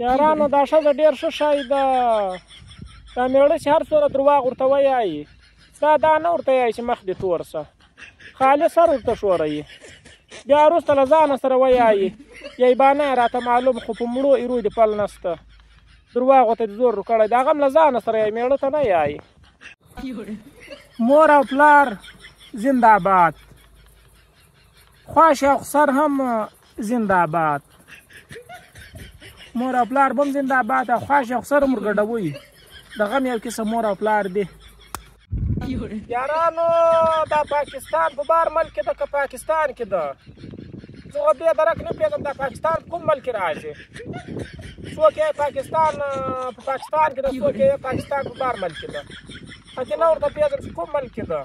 یارانو دا ښځه ډېر ښه شی ده. دا مېړه چې هر څومره درواغ ورته وایي دا نه ورته وایي چې مخ دې تور شه، خالص سر ورته ښوروي. بیا وروسته له ځانه سره وایي یی بانه یې راته معلوم، خو په مړو ایرو دې پل نشته. درواغ ورته دې زور کړی د هغه هم له ځانه سره یایي، مېړه ته نه یایي. مور او پلار زنده باد، خواش او خسر هم زنده باد. مور او پلار به هم زنده باد او خواش او خسر هم ورګډوي. د غم یو قسم مور او پلار دی. یارانو دا پاکستان په بار ملک ده که پاکستان کې ده؟ زه خو دې درک نه پوهېږم دا پاکستان په کوم ملک کې راځي. څوک یې پاکستان په پاکستان کې ده، څوک یې پاکستان په بار ملک کې ده. هسې نه ورته پوهېږم چې کوم ملک کې ده.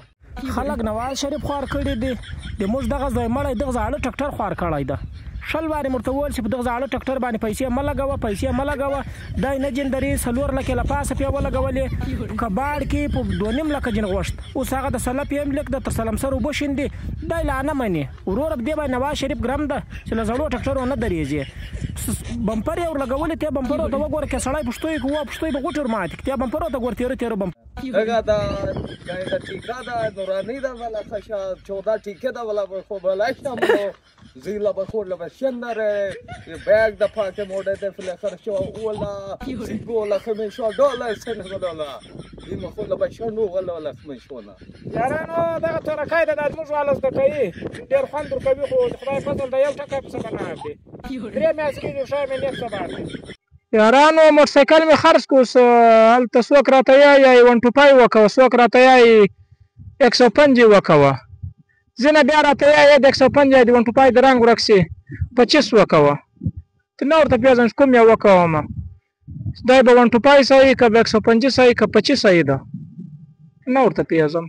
خلک نواز شریف خوار کړي دي، د موږ دغه ځای مړی دغه زاړه ټکټر خوار کړی ده. شل وارې ورته وویل چې په دغه زاړه ټکټر باندې پیسې مه لګوه، پیسې مه لګوه. دی نه جندرې 4 لکې له پاسه پې ولګولې، کباړ کې په 2.5 لکه جن غوښت. اوس هغه د سلپ یم لیک ده، تر سلمسر اوبه شیندي. دی لا نه مني. وروره په دې باندې نواز شریف ګرم ده چې له زړو ټکټرو نه درېږي. بمپر یې ورلګولې، ته بمپرو ته وګوره که سړی پښتو یې کوه پښتو یې به غوټې ورماتې کړي. ته بمپرو ته ګوره تېره بمپر هغه دا ټیکه ده نوراني ده ولا خشا 14 ټیکه ده ولا خو بلاشتم زیلا بخور لبشندره بیگ د پاکه موده ده فل خرشو ولا سیګولا $5 $7 دې مخ له بشنو ولا $5. یارانو دغه ترکای ده د موږ والا زده کوي، ډېر خوند ورکوي، خو د خدای فضل د یو ټکی په څه نه دی. 3 میاشتې کېږي شی مې نیت سبا دی. یارانو موټرسایکل مې خرڅ کړ، اوس هلته څوک راته یایي 125 وکوه، څوک راته یایي 105 وکوه، ځینې بیا راته یایي د 105 د 125 د رنګ ورک شي 25 وکوه. ته نه ورته پوهېږم چې کوم یو وکومه، دی به 125 صحیح که به 105 صحیح که 25 صحیح ده، نه ورته پوهېږم.